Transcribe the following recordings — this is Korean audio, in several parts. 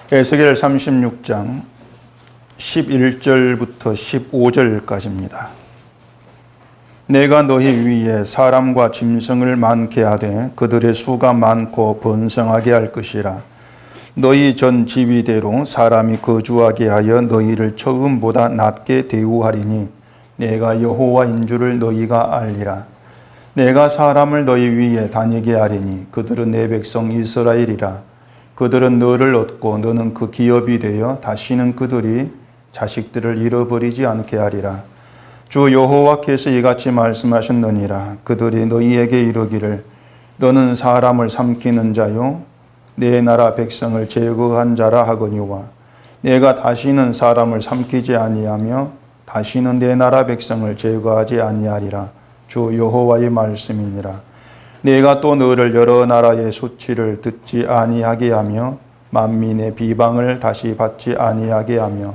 에스겔 36장 11절부터 15절까지입니다. 내가 너희 위에 사람과 짐승을 많게 하되 그들의 수가 많고 번성하게 할 것이라. 너희 전 지위대로 사람이 거주하게 하여 너희를 처음보다 낮게 대우하리니 내가 여호와인 줄을 너희가 알리라. 내가 사람을 너희 위에 다니게 하리니 그들은 내 백성 이스라엘이라. 그들은 너를 얻고 너는 그 기업이 되어 다시는 그들이 자식들을 잃어버리지 않게 하리라. 주 여호와께서 이같이 말씀하셨느니라. 그들이 너희에게 이르기를 너는 사람을 삼키는 자요 내 나라 백성을 제거한 자라 하거니와 내가 다시는 사람을 삼키지 아니하며 다시는 내 나라 백성을 제거하지 아니하리라. 주 여호와의 말씀이니라. 내가 또 너를 여러 나라의 수치를 듣지 아니하게 하며 만민의 비방을 다시 받지 아니하게 하며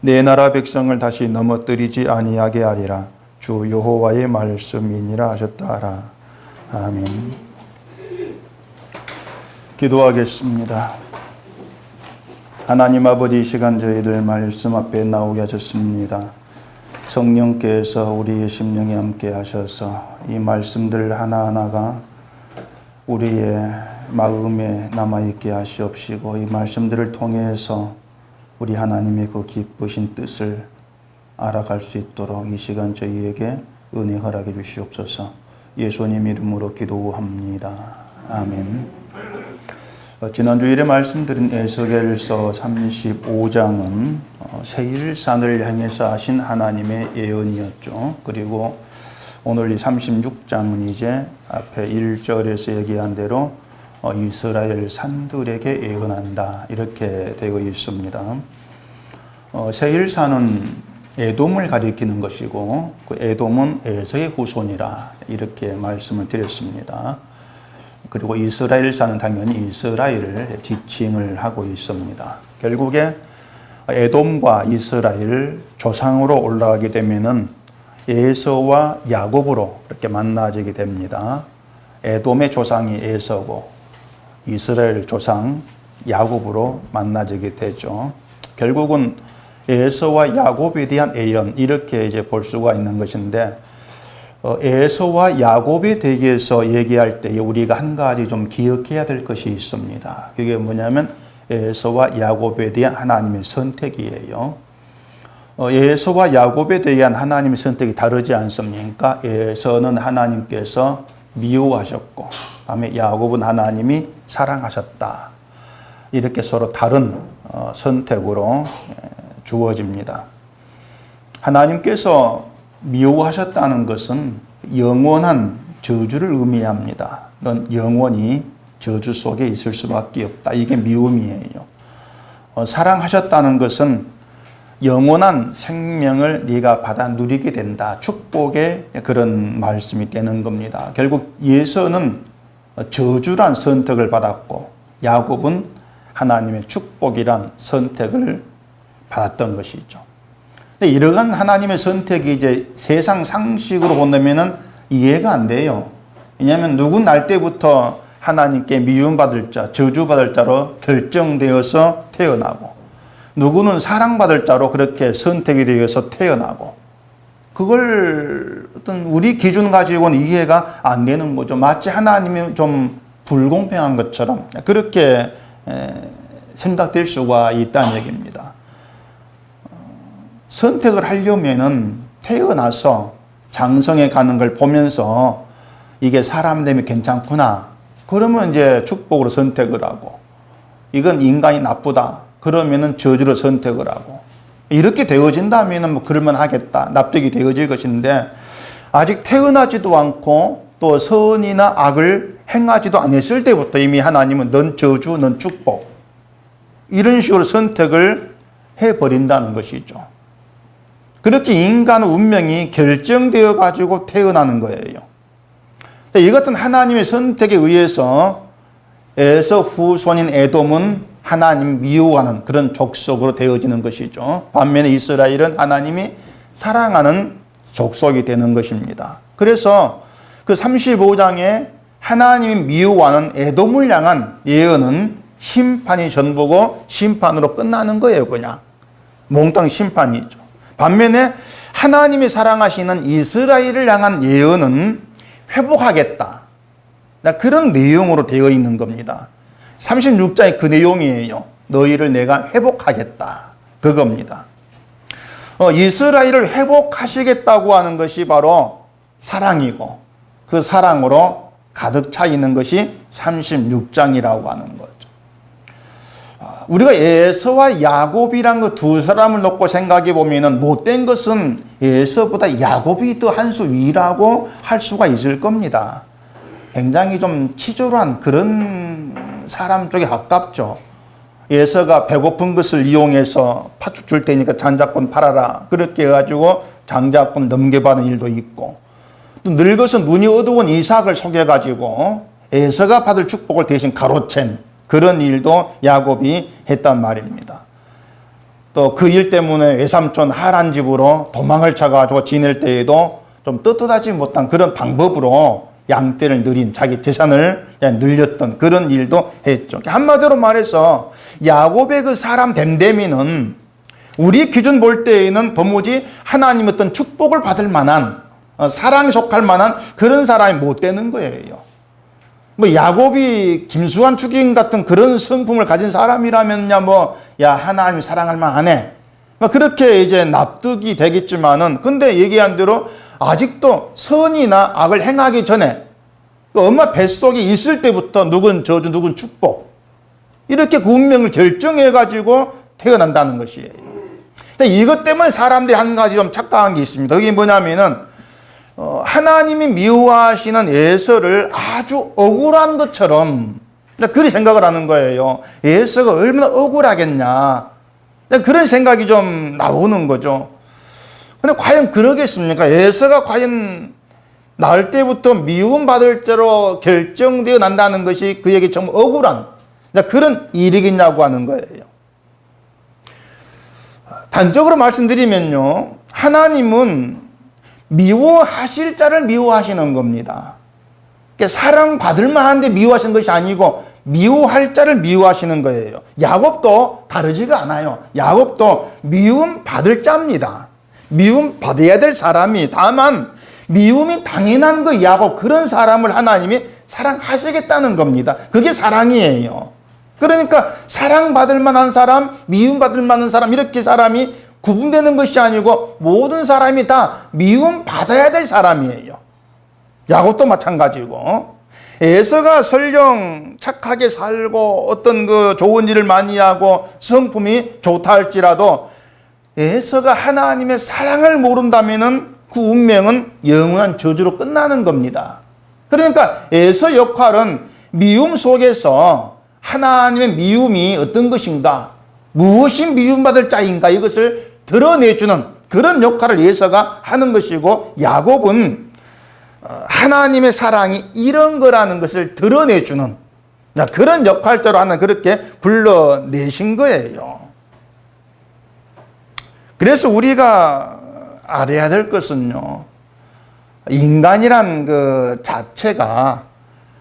내 나라 백성을 다시 넘어뜨리지 아니하게 하리라. 주 여호와의 말씀이니라 하셨다라. 아멘. 기도하겠습니다. 하나님 아버지, 이 시간 저희들 말씀 앞에 나오게 하셨습니다. 성령께서 우리의 심령에 함께 하셔서 이 말씀들 하나하나가 우리의 마음에 남아있게 하시옵시고 이 말씀들을 통해서 우리 하나님의 그 기쁘신 뜻을 알아갈 수 있도록 이 시간 저희에게 은혜 허락해 주시옵소서. 예수님 이름으로 기도합니다. 아멘. 지난주일에 말씀드린 에스겔서 35장은 세일산을 향해서 하신 하나님의 예언이었죠. 그리고 오늘 이 36장은 이제 앞에 1절에서 얘기한 대로 이스라엘 산들에게 예언한다 이렇게 되어 있습니다. 세일산은 에돔을 가리키는 것이고 그 에돔은 에서의 후손이라 이렇게 말씀을 드렸습니다. 그리고 이스라엘산은 당연히 이스라엘을 지칭을 하고 있습니다. 결국에 에돔과 이스라엘 조상으로 올라가게 되면은 에서와 야곱으로 이렇게 만나지게 됩니다. 에돔의 조상이 에서고 이스라엘 조상 야곱으로 만나지게 되죠. 결국은 에서와 야곱에 대한 예언 이렇게 이제 볼 수가 있는 것인데 에서와 야곱에 대해서 얘기할 때 우리가 한 가지 좀 기억해야 될 것이 있습니다. 그게 뭐냐면 에서와 야곱에 대한 하나님의 선택이에요. 에서와 야곱에 대한 하나님의 선택이 다르지 않습니까? 에서는 하나님께서 미워하셨고 다음에 야곱은 하나님이 사랑하셨다. 이렇게 서로 다른 선택으로 주어집니다. 하나님께서 미워하셨다는 것은 영원한 저주를 의미합니다. 넌 영원히 저주 속에 있을 수밖에 없다. 이게 미움이에요. 사랑하셨다는 것은 영원한 생명을 네가 받아 누리게 된다. 축복의 그런 말씀이 되는 겁니다. 결국 에서는 저주란 선택을 받았고 야곱은 하나님의 축복이란 선택을 받았던 것이죠. 근데 이러한 하나님의 선택이 이제 세상 상식으로 본다면은 이해가 안 돼요. 왜냐하면 누군 날 때부터 하나님께 미움받을 자, 저주받을 자로 결정되어서 태어나고 누구는 사랑받을 자로 그렇게 선택이 되어서 태어나고 그걸 어떤 우리 기준 가지고는 이해가 안 되는 거죠. 마치 하나님이 좀 불공평한 것처럼 그렇게 생각될 수가 있다는 얘기입니다. 선택을 하려면은 태어나서 장성에 가는 걸 보면서 이게 사람 되면 괜찮구나. 그러면 이제 축복으로 선택을 하고 이건 인간이 나쁘다. 그러면은 저주로 선택을 하고 이렇게 되어진다면은 뭐 그럴만 하겠다. 납득이 되어질 것인데 아직 태어나지도 않고 또 선이나 악을 행하지도 않았을 때부터 이미 하나님은 넌 저주, 넌 축복 이런 식으로 선택을 해버린다는 것이죠. 그렇게 인간의 운명이 결정되어 가지고 태어나는 거예요. 이 같은 하나님의 선택에 의해서 에서 후손인 에돔은 하나님 미워하는 그런 족속으로 되어지는 것이죠. 반면에 이스라엘은 하나님이 사랑하는 족속이 되는 것입니다. 그래서 그 35장에 하나님이 미워하는 에돔을 향한 예언은 심판이 전부고 심판으로 끝나는 거예요. 그냥 몽땅 심판이죠. 반면에 하나님이 사랑하시는 이스라엘을 향한 예언은 회복하겠다, 그런 내용으로 되어 있는 겁니다. 36장의 그 내용이에요. 너희를 내가 회복하겠다, 그겁니다. 이스라엘을 회복하시겠다고 하는 것이 바로 사랑이고, 그 사랑으로 가득 차 있는 것이 36장이라고 하는 거죠. 우리가 에서와 야곱이란 그 두 사람을 놓고 생각해 보면은 못된 것은 에서보다 야곱이 더 한 수 위라고 할 수가 있을 겁니다. 굉장히 좀 치졸한 그런 사람 쪽에 가깝죠. 에서가 배고픈 것을 이용해서 팥죽 줄 테니까 장자권 팔아라, 그렇게 해가지고 장자권 넘겨받은 일도 있고, 또 늙어서 눈이 어두운 이삭을 속여가지고 에서가 받을 축복을 대신 가로챈 그런 일도 야곱이 했단 말입니다. 또 그 일 때문에 외삼촌 하란 집으로 도망을 쳐가지고 지낼 때에도 좀 떳떳하지 못한 그런 방법으로 양떼를 늘린, 자기 재산을 늘렸던 그런 일도 했죠. 한마디로 말해서 야곱의 그 사람 됨됨이는 우리 기준 볼 때에는 도무지 하나님 어떤 축복을 받을 만한, 사랑에 속할 만한 그런 사람이 못 되는 거예요. 뭐 야곱이 김수환 추기인 같은 그런 성품을 가진 사람이라면야 야 하나님이 사랑할 만하네, 그렇게 이제 납득이 되겠지만은, 근데 얘기한 대로 아직도 선이나 악을 행하기 전에 엄마 뱃속에 있을 때부터 누군 저주 누군 축복, 이렇게 그 운명을 결정해 가지고 태어난다는 것이에요. 이것 때문에 사람들이 한 가지 좀 착각한 게 있습니다. 그게 뭐냐면은 하나님이 미워하시는 에서를 아주 억울한 것처럼 그렇게 생각을 하는 거예요. 에서가 얼마나 억울하겠냐, 그런 생각이 좀 나오는 거죠. 근데 과연 그러겠습니까? 에서가 과연 낳을 때부터 미움받을 죄로 결정되어 난다는 것이 그에게 정말 억울한 그런 일이겠냐고 하는 거예요. 단적으로 말씀드리면요, 하나님은 미워하실 자를 미워하시는 겁니다. 그러니까 사랑받을 만한데 미워하시는 것이 아니고 미워할 자를 미워하시는 거예요. 야곱도 다르지가 않아요. 야곱도 미움받을 자입니다. 미움받아야 될 사람이, 다만 미움이 당연한 그 야곱, 그런 사람을 하나님이 사랑하시겠다는 겁니다. 그게 사랑이에요. 그러니까 사랑받을 만한 사람, 미움받을 만한 사람, 이렇게 사람이 구분되는 것이 아니고 모든 사람이 다 미움받아야 될 사람이에요. 야곱도 마찬가지고. 에서가 설령 착하게 살고 어떤 그 좋은 일을 많이 하고 성품이 좋다 할지라도 에서가 하나님의 사랑을 모른다면은 그 운명은 영원한 저주로 끝나는 겁니다. 그러니까 에서 역할은 미움 속에서 하나님의 미움이 어떤 것인가, 무엇이 미움받을 자인가, 이것을 드러내주는 그런 역할을 에서가 하는 것이고, 야곱은 하나님의 사랑이 이런 거라는 것을 드러내주는 그런 역할대로 하는, 그렇게 불러내신 거예요. 그래서 우리가 알아야 될 것은요, 인간이란 그 자체가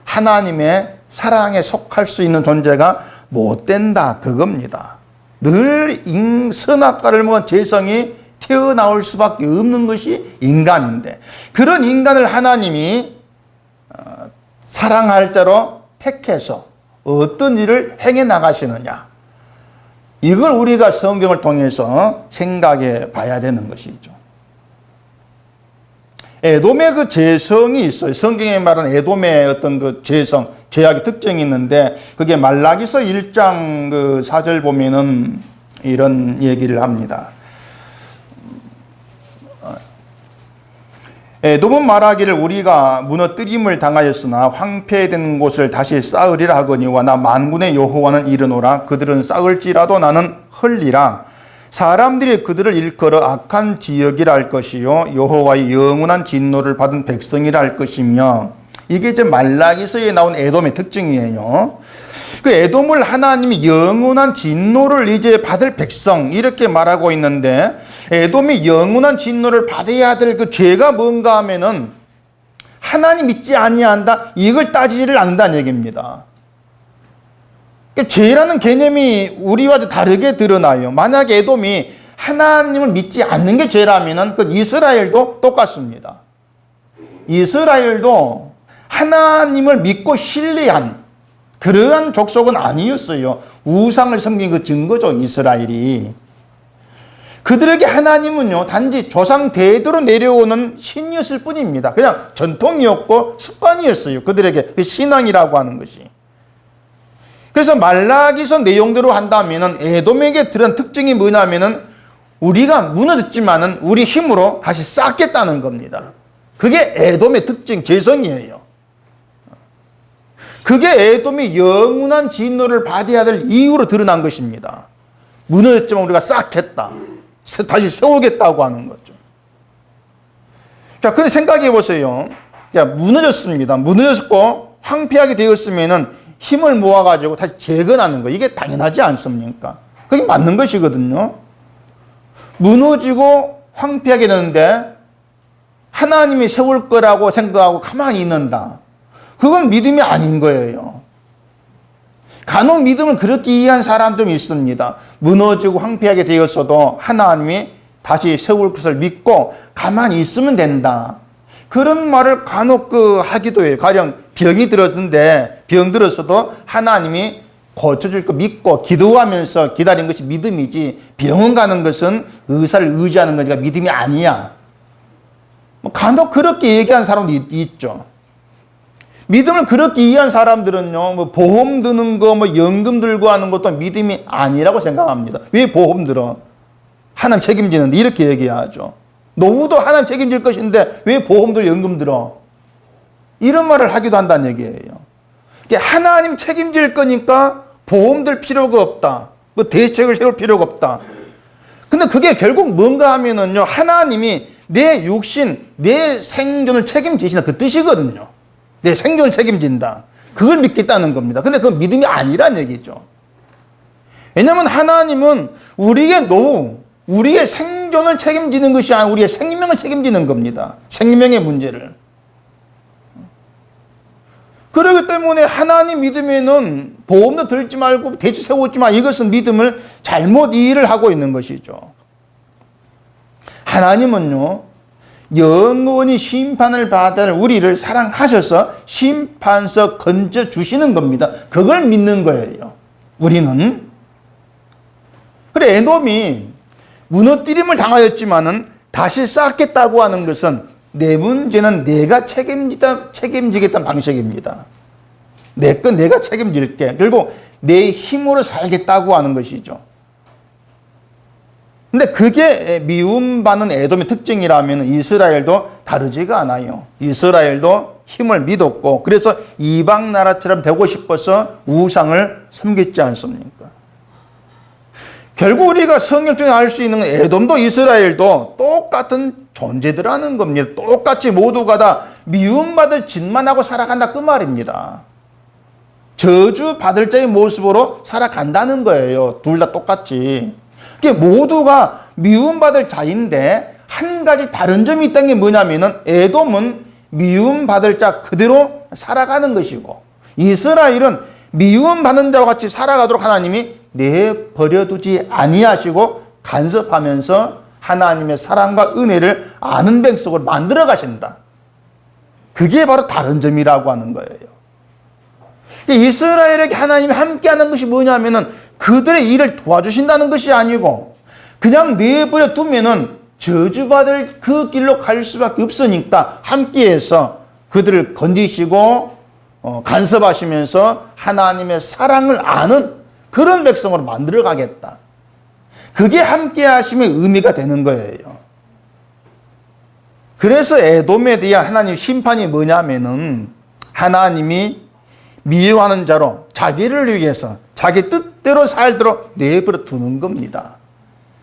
하나님의 사랑에 속할 수 있는 존재가 못 된다, 그겁니다. 늘 선악과를 먹은 죄성이 튀어나올 수밖에 없는 것이 인간인데, 그런 인간을 하나님이 사랑할 자로 택해서 어떤 일을 행해 나가시느냐, 이걸 우리가 성경을 통해서 생각해 봐야 되는 것이죠. 에돔의 그 죄성이 있어요. 성경에 말하는 에돔의 어떤 그 죄성, 죄악의 특징이 있는데, 그게 말라기서 1장 그 4절 보면은 이런 얘기를 합니다. 에돔은 말하기를 우리가 무너뜨림을 당하였으나 황폐된 곳을 다시 쌓으리라 하거니와 나 만군의 여호와는 이르노라. 그들은 쌓을지라도 나는 헐리라. 사람들이 그들을 일컬어 악한 지역이라 할 것이요 여호와의 영원한 진노를 받은 백성이라 할 것이며, 이게 이제 말라기서에 나온 에돔의 특징이에요. 그 에돔을 하나님이 영원한 진노를 이제 받을 백성, 이렇게 말하고 있는데, 에돔이 영원한 진노를 받아야 될 그 죄가 뭔가 하면은 하나님 믿지 아니한다, 이걸 따지지를 않는다는 얘기입니다. 죄라는 개념이 우리와 다르게 드러나요. 만약에 에돔이 하나님을 믿지 않는 게 죄라면 그 이스라엘도 똑같습니다. 이스라엘도 하나님을 믿고 신뢰한 그러한 족속은 아니었어요. 우상을 섬긴 그 증거죠, 이스라엘이. 그들에게 하나님은요, 단지 조상 대대로 내려오는 신이었을 뿐입니다. 그냥 전통이었고 습관이었어요. 그들에게 그 신앙이라고 하는 것이. 그래서 말라기서 내용대로 한다면은 에돔에게 들은 특징이 뭐냐면은 우리가 무너졌지만은 우리 힘으로 다시 쌓겠다는 겁니다. 그게 에돔의 특징, 재성이에요. 그게 에돔이 영원한 진노를 받아야 될 이유로 드러난 것입니다. 무너졌지만 우리가 쌓겠다. 다시 세우겠다고 하는 거죠. 자, 근데 생각해 보세요. 자, 무너졌습니다. 무너졌고 황폐하게 되었으면은 힘을 모아가지고 다시 재건하는 거. 이게 당연하지 않습니까? 그게 맞는 것이거든요. 무너지고 황폐하게 되는데 하나님이 세울 거라고 생각하고 가만히 있는다. 그건 믿음이 아닌 거예요. 간혹 믿음을 그렇게 이해한 사람들이 있습니다. 무너지고 황폐하게 되었어도 하나님이 다시 세울 것을 믿고 가만히 있으면 된다. 그런 말을 간혹 하기도 해요. 가령 병이 들었는데 병 들었어도 하나님이 고쳐줄 거 믿고 기도하면서 기다린 것이 믿음이지 병원 가는 것은 의사를 의지하는 거니까 믿음이 아니야. 간혹 그렇게 얘기하는 사람도 있죠. 믿음을 그렇게 이해한 사람들은요, 보험 드는 거, 연금 들고 하는 것도 믿음이 아니라고 생각합니다. 왜 보험 들어? 하나님 책임지는데 이렇게 얘기하죠. 노후도 하나님 책임질 것인데 왜 보험 들어, 연금 들어? 이런 말을 하기도 한다는 얘기예요. 하나님 책임질 거니까 보험 들 필요가 없다. 대책을 세울 필요가 없다. 근데 그게 결국 뭔가 하면은요, 하나님이 내 육신, 내 생존을 책임지신다. 그 뜻이거든요. 내 생존을 책임진다. 그걸 믿겠다는 겁니다. 근데 그건 믿음이 아니란 얘기죠. 왜냐하면 하나님은 우리의 노후, 우리의 생존을 책임지는 것이 아니라 우리의 생명을 책임지는 겁니다. 생명의 문제를. 그렇기 때문에 하나님 믿음에는 보험도 들지 말고 대치 세우지 마. 이것은 믿음을 잘못 이해를 하고 있는 것이죠. 하나님은요, 영원히 심판을 받을 우리를 사랑하셔서 심판서 건져 주시는 겁니다. 그걸 믿는 거예요. 우리는. 그래, 에돔이 무너뜨림을 당하였지만은 다시 쌓겠다고 하는 것은 내 문제는 내가 책임지겠다는 방식입니다. 내 건 내가 책임질게. 결국 내 힘으로 살겠다고 하는 것이죠. 근데 그게 미움받는 에돔의 특징이라면 이스라엘도 다르지가 않아요. 이스라엘도 힘을 믿었고 그래서 이방 나라처럼 되고 싶어서 우상을 섬겼지 않습니까? 결국 우리가 성경 중에 알 수 있는 에돔도 이스라엘도 똑같은 존재들하는 겁니다. 똑같이 모두가 다 미움받을 짓만 하고 살아간다 그 말입니다. 저주받을 자의 모습으로 살아간다는 거예요. 둘 다 똑같이. 모두가 미움받을 자인데 한 가지 다른 점이 있다는 게 뭐냐면은 에돔은 미움받을 자 그대로 살아가는 것이고 이스라엘은 미움받는 자와 같이 살아가도록 하나님이 내버려두지 아니하시고 간섭하면서 하나님의 사랑과 은혜를 아는 백성으로 만들어 가신다. 그게 바로 다른 점이라고 하는 거예요. 이스라엘에게 하나님이 함께하는 것이 뭐냐면은 그들의 일을 도와주신다는 것이 아니고 그냥 내버려 두면은 저주받을 그 길로 갈 수밖에 없으니까 함께해서 그들을 건지시고 간섭하시면서 하나님의 사랑을 아는 그런 백성으로 만들어 가겠다. 그게 함께하심의 의미가 되는 거예요. 그래서 에돔에 대한 하나님의 심판이 뭐냐면은 하나님이 미워하는 자로 자기를 위해서 자기 뜻대로 살도록 내버려 두는 겁니다.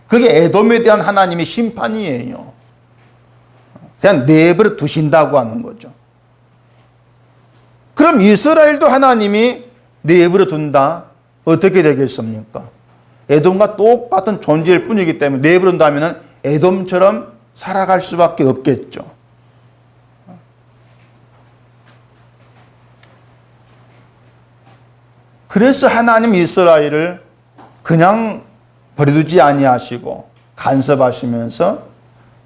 그게 에돔에 대한 하나님의 심판이에요. 그냥 내버려 두신다고 하는 거죠. 그럼 이스라엘도 하나님이 내버려 둔다? 어떻게 되겠습니까? 에돔과 똑같은 존재일 뿐이기 때문에 내버려 둔다면 에돔처럼 살아갈 수밖에 없겠죠. 그래서 하나님 이스라엘을 그냥 버려두지 아니하시고 간섭하시면서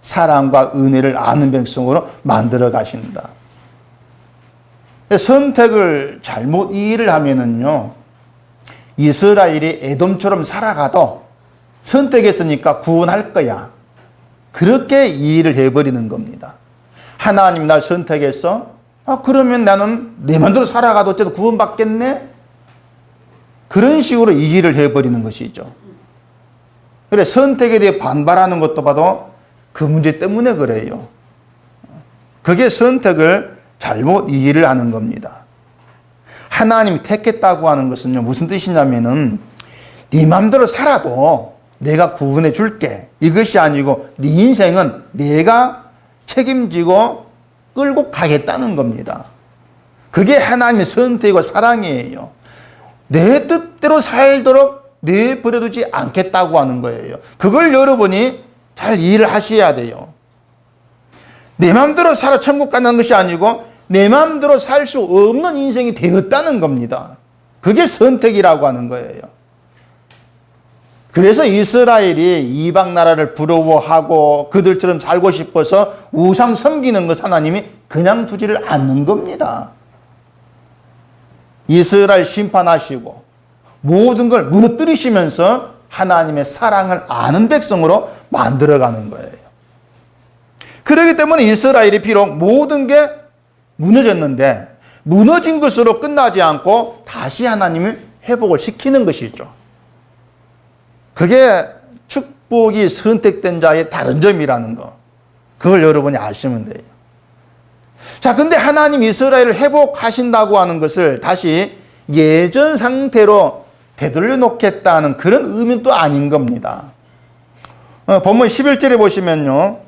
사랑과 은혜를 아는 백성으로 만들어 가신다. 선택을 잘못 이해를 하면은요, 이스라엘이 에돔처럼 살아가도 선택했으니까 구원할 거야. 그렇게 이해를 해버리는 겁니다. 하나님 날 선택했어? 그러면 나는 내 맘대로 살아가도 어쨌든 구원받겠네? 그런 식으로 이해를 해버리는 것이죠. 그래, 선택에 대해 반발하는 것도 봐도 그 문제 때문에 그래요. 그게 선택을 잘못 이해를 하는 겁니다. 하나님이 택했다고 하는 것은요, 무슨 뜻이냐면은 네 맘대로 살아도 내가 구원해 줄게, 이것이 아니고 네 인생은 내가 책임지고 끌고 가겠다는 겁니다. 그게 하나님의 선택과 사랑이에요. 내 뜻대로 살도록 내버려두지 않겠다고 하는 거예요. 그걸 여러분이 잘 이해를 하셔야 돼요. 내 마음대로 살아 천국 간다는 것이 아니고 내 마음대로 살 수 없는 인생이 되었다는 겁니다. 그게 선택이라고 하는 거예요. 그래서 이스라엘이 이방 나라를 부러워하고 그들처럼 살고 싶어서 우상 섬기는 것 하나님이 그냥 두지를 않는 겁니다. 이스라엘 심판하시고 모든 걸 무너뜨리시면서 하나님의 사랑을 아는 백성으로 만들어가는 거예요. 그렇기 때문에 이스라엘이 비록 모든 게 무너졌는데 무너진 것으로 끝나지 않고 다시 하나님이 회복을 시키는 것이죠. 그게 축복이 선택된 자의 다른 점이라는 거. 그걸 여러분이 아시면 돼요. 자, 근데 하나님 이스라엘을 회복하신다고 하는 것을 다시 예전 상태로 되돌려 놓겠다는 그런 의미는 또 아닌 겁니다. 본문 11절에 보시면요.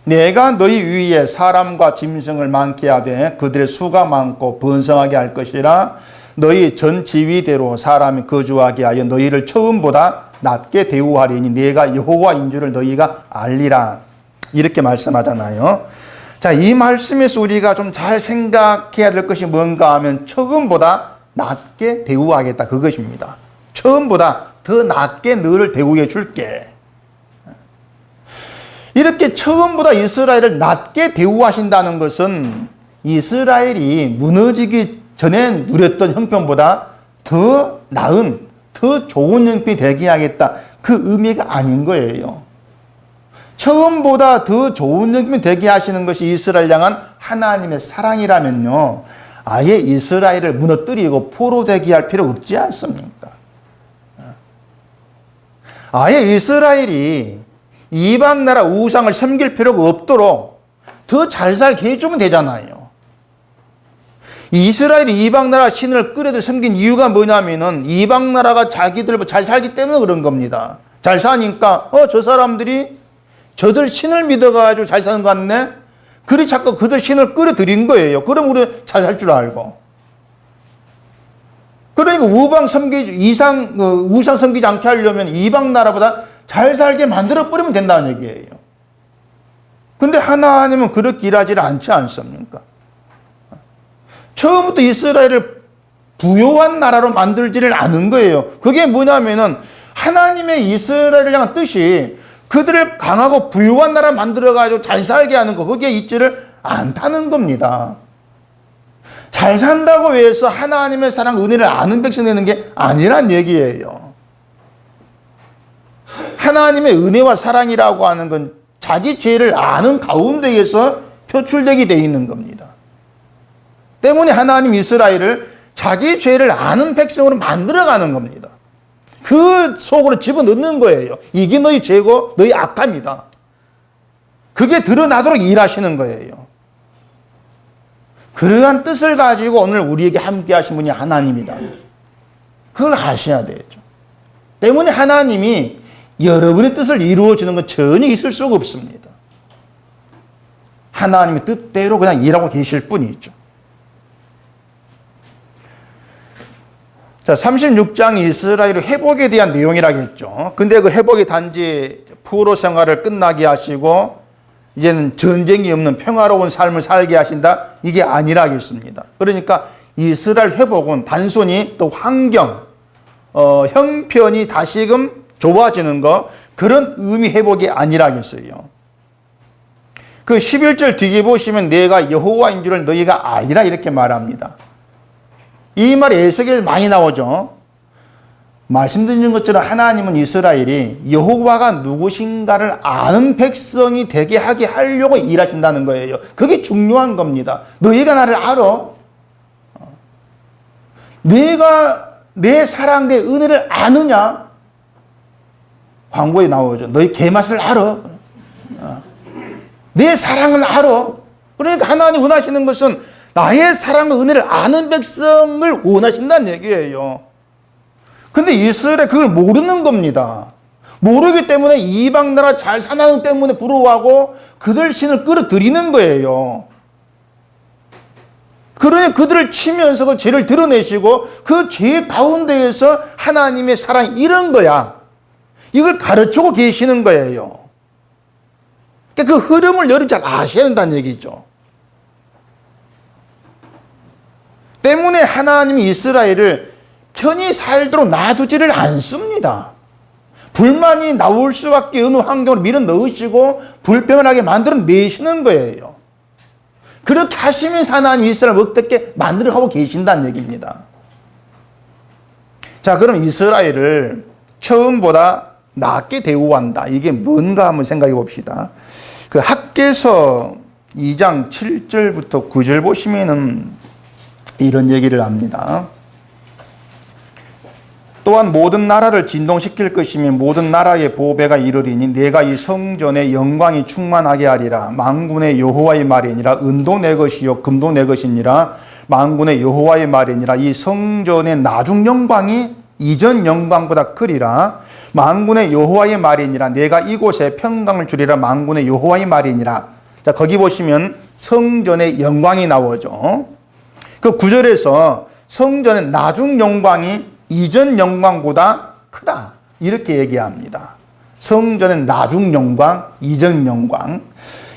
내가 너희 위에 사람과 짐승을 많게 하되 그들의 수가 많고 번성하게 할 것이라. 너희 전 지위대로 사람이 거주하게 하여 너희를 처음보다 낮게 대우하리니 내가 여호와인 줄을 너희가 알리라. 이렇게 말씀하잖아요. 자, 이 말씀에서 우리가 좀 잘 생각해야 될 것이 뭔가 하면 처음보다 낮게 대우하겠다, 그것입니다. 처음보다 더 낮게 너를 대우해 줄게. 이렇게 처음보다 이스라엘을 낮게 대우하신다는 것은 이스라엘이 무너지기 전에 누렸던 형편보다 더 나은, 더 좋은 형편이 되게 하겠다, 그 의미가 아닌 거예요. 처음보다 더 좋은 형편이 되게 하시는 것이 이스라엘 향한 하나님의 사랑이라면요, 아예 이스라엘을 무너뜨리고 포로되게 할 필요 없지 않습니까? 아예 이스라엘이 이방 나라 우상을 섬길 필요가 없도록 더 잘 살게 해주면 되잖아요. 이스라엘이 이방 나라 신을 끌어들 섬긴 이유가 뭐냐면은 이방 나라가 자기들 잘 살기 때문에 그런 겁니다. 잘 사니까 저 사람들이 저들 신을 믿어가지고 잘 사는 것 같네? 그리 자꾸 그들 신을 끌어들인 거예요. 그럼 우리 잘 살 줄 알고. 그러니까 우상 섬기지 않게 하려면 이방 나라보다 잘 살게 만들어버리면 된다는 얘기예요. 근데 하나님은 그렇게 일하지 않지 않습니까? 처음부터 이스라엘을 부요한 나라로 만들지를 않은 거예요. 그게 뭐냐면은 하나님의 이스라엘을 향한 뜻이 그들을 강하고 부유한 나라 만들어가지고 잘 살게 하는 거, 거기에 있지를 않다는 겁니다. 잘 산다고 해서 하나님의 사랑, 은혜를 아는 백성 되는 게 아니란 얘기예요. 하나님의 은혜와 사랑이라고 하는 건 자기 죄를 아는 가운데에서 표출되게 되어 있는 겁니다. 때문에 하나님 이스라엘을 자기 죄를 아는 백성으로 만들어가는 겁니다. 그 속으로 집어넣는 거예요. 이게 너희 죄고 너희 악함이다. 그게 드러나도록 일하시는 거예요. 그러한 뜻을 가지고 오늘 우리에게 함께 하신 분이 하나님이다. 그걸 아셔야 되죠. 때문에 하나님이 여러분의 뜻을 이루어주는 건 전혀 있을 수가 없습니다. 하나님의 뜻대로 그냥 일하고 계실 뿐이죠. 자, 36장 이스라엘의 회복에 대한 내용이라겠죠. 근데 그 회복이 단지 포로 생활을 끝나게 하시고 이제는 전쟁이 없는 평화로운 삶을 살게 하신다, 이게 아니라겠습니다. 그러니까 이스라엘 회복은 단순히 또 환경, 형편이 다시금 좋아지는 거, 그런 의미 회복이 아니라겠어요. 그 11절 뒤에 보시면 내가 여호와인 줄을 너희가 알리라 이렇게 말합니다. 이 말이 에스겔 많이 나오죠. 말씀드린 것처럼 하나님은 이스라엘이 여호와가 누구신가를 아는 백성이 되게 하게 하려고 일하신다는 거예요. 그게 중요한 겁니다. 너희가 나를 알아? 내가 내 사랑, 내 은혜를 아느냐? 광고에 나오죠. 너희 개맛을 알아? 내 사랑을 알아? 그러니까 하나님 원하시는 것은 나의 사랑과 은혜를 아는 백성을 원하신다는 얘기예요. 근데 이스라엘은 그걸 모르는 겁니다. 모르기 때문에 이방 나라 잘 사는 때문에 부러워하고 그들 신을 끌어들이는 거예요. 그러니 그들을 치면서 그 죄를 드러내시고 그 죄 가운데에서 하나님의 사랑이 이런 거야. 이걸 가르치고 계시는 거예요. 그 흐름을 여러분 잘 아셔야 된다는 얘기죠. 때문에 하나님이 이스라엘을 편히 살도록 놔두지를 않습니다. 불만이 나올 수밖에 없는 환경을 밀어 넣으시고 불평하게 만들어 내시는 거예요. 그렇게 하시면서 하나님 이스라엘을 어떻게 만들어 가고 계신다는 얘기입니다. 자, 그럼 이스라엘을 처음보다 낫게 대우한다. 이게 뭔가 한번 생각해 봅시다. 그 학개서 2장 7절부터 9절 보시면은 이런 얘기를 합니다. 또한 모든 나라를 진동시킬 것이며 모든 나라의 보배가 이르리니 내가 이 성전의 영광이 충만하게 하리라. 만군의 여호와의 말이니라. 은도 내 것이요 금도 내 것이니라. 만군의 여호와의 말이니라. 이 성전의 나중 영광이 이전 영광보다 크리라. 만군의 여호와의 말이니라. 내가 이곳에 평강을 주리라. 만군의 여호와의 말이니라. 자, 거기 보시면 성전의 영광이 나오죠. 그 9절에서 성전의 나중 영광이 이전 영광보다 크다. 이렇게 얘기합니다. 성전의 나중 영광, 이전 영광.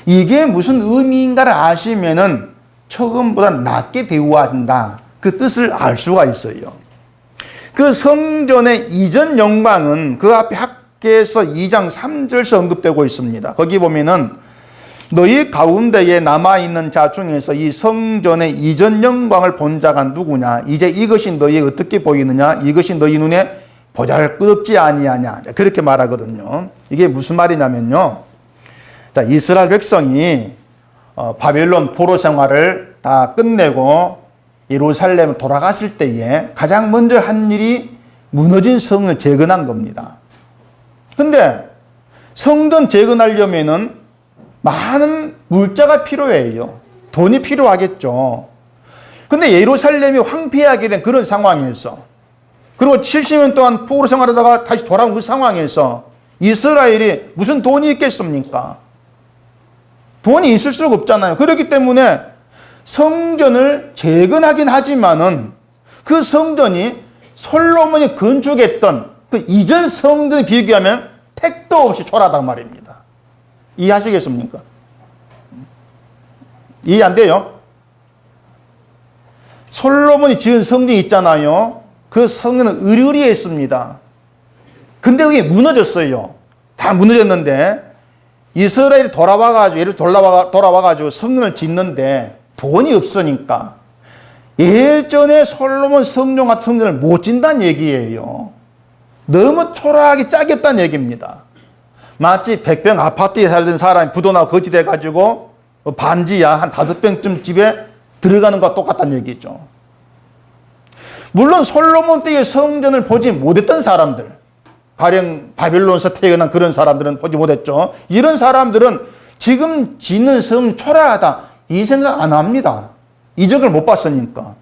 이게 무슨 의미인가를 아시면은 처음보다 낮게 대우한다. 그 뜻을 알 수가 있어요. 그 성전의 이전 영광은 그 앞에 학개서 2장 3절에서 언급되고 있습니다. 거기 보면은 너희 가운데에 남아있는 자 중에서 이 성전의 이전 영광을 본 자가 누구냐? 이제 이것이 너희에 어떻게 보이느냐? 이것이 너희 눈에 보잘것없지 아니하냐? 그렇게 말하거든요. 이게 무슨 말이냐면요. 자, 이스라엘 백성이 바벨론 포로 생활을 다 끝내고 예루살렘 돌아갔을 때에 가장 먼저 한 일이 무너진 성을 재건한 겁니다. 근데 성전 재건하려면은 많은 물자가 필요해요. 돈이 필요하겠죠. 근데 예루살렘이 황폐하게 된 그런 상황에서, 그리고 70년 동안 포로 생활하다가 다시 돌아온 그 상황에서 이스라엘이 무슨 돈이 있겠습니까? 돈이 있을 수가 없잖아요. 그렇기 때문에 성전을 재건하긴 하지만은 그 성전이 솔로몬이 건축했던 그 이전 성전에 비교하면 택도 없이 초라하단 말입니다. 이해하시겠습니까? 이해 안 돼요? 솔로몬이 지은 성전이 있잖아요. 그 성전은 으리으리했습니다. 근데 그게 무너졌어요. 다 무너졌는데 이스라엘이 돌아와가지고 성전을 짓는데 돈이 없으니까 예전에 솔로몬 성전 같은 성전을 못 짓는다는 얘기예요. 너무 초라하게 짝이 없다는 얘기입니다. 마치 100평 아파트에 살던 사람이 부도나고 거지 돼가지고 반지하 한 5평쯤 집에 들어가는 것과 똑같다는 얘기죠. 물론 솔로몬 때의 성전을 보지 못했던 사람들, 가령 바빌론에서 태어난 그런 사람들은 보지 못했죠. 이런 사람들은 지금 짓는 성 초라하다 이 생각 안 합니다. 이적을 못 봤으니까.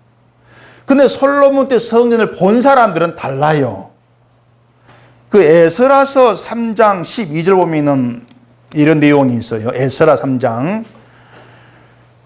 근데 솔로몬 때 성전을 본 사람들은 달라요. 그 에스라서 3장 12절 보면은 이런 내용이 있어요. 에스라 3장.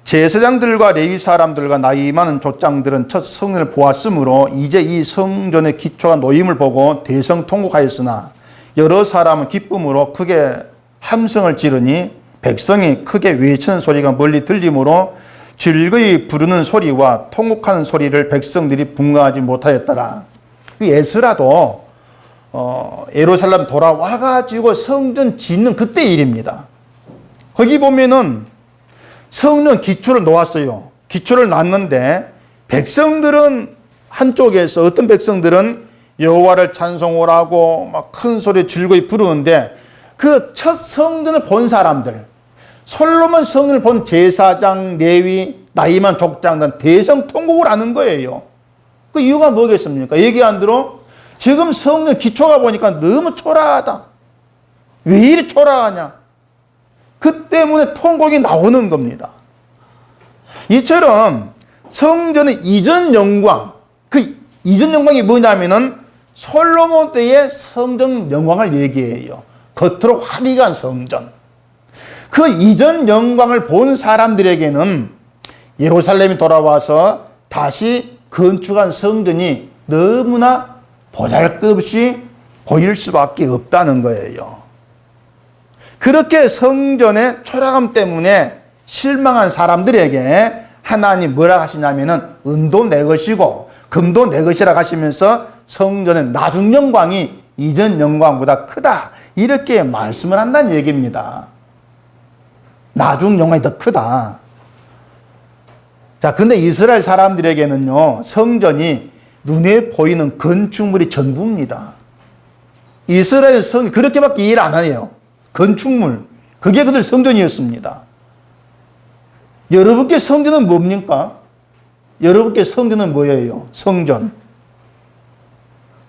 제사장들과 레위 사람들과 나이 많은 족장들은 첫 성전을 보았으므로 이제 이 성전의 기초가 놓임을 보고 대성통곡하였으나 여러 사람은 기쁨으로 크게 함성을 지르니 백성이 크게 외치는 소리가 멀리 들리므로 즐거이 부르는 소리와 통곡하는 소리를 백성들이 분간하지 못하였더라. 에스라도 예루살렘 돌아와가지고 성전 짓는 그때 일입니다. 거기 보면은 성전 기초를 놓았어요. 기초를 놨는데 백성들은 한쪽에서 어떤 백성들은 여호와를 찬송하라고 막 큰 소리에 즐거이 부르는데 그 첫 성전을 본 사람들, 솔로몬 성전을 본 제사장, 레위, 나이만 족장단 대성통곡을 하는 거예요. 그 이유가 뭐겠습니까? 얘기 안 들어? 지금 성전 기초가 보니까 너무 초라하다. 왜 이리 초라하냐? 그 때문에 통곡이 나오는 겁니다. 이처럼 성전의 이전 영광, 그 이전 영광이 뭐냐면은 솔로몬 때의 성전 영광을 얘기해요. 겉으로 화려한 성전. 그 이전 영광을 본 사람들에게는 예루살렘이 돌아와서 다시 건축한 성전이 너무나 보잘것없이 보일 수밖에 없다는 거예요. 그렇게 성전의 초라함 때문에 실망한 사람들에게 하나님 뭐라 하시냐면은 은도 내 것이고 금도 내 것이라 하시면서 성전의 나중 영광이 이전 영광보다 크다. 이렇게 말씀을 한다는 얘기입니다. 나중 영광이 더 크다. 자, 근데 이스라엘 사람들에게는요, 성전이 눈에 보이는 건축물이 전부입니다. 이스라엘 성전, 그렇게밖에 일 안 해요. 건축물. 그게 그들 성전이었습니다. 여러분께 성전은 뭡니까? 여러분께 성전은 뭐예요? 성전.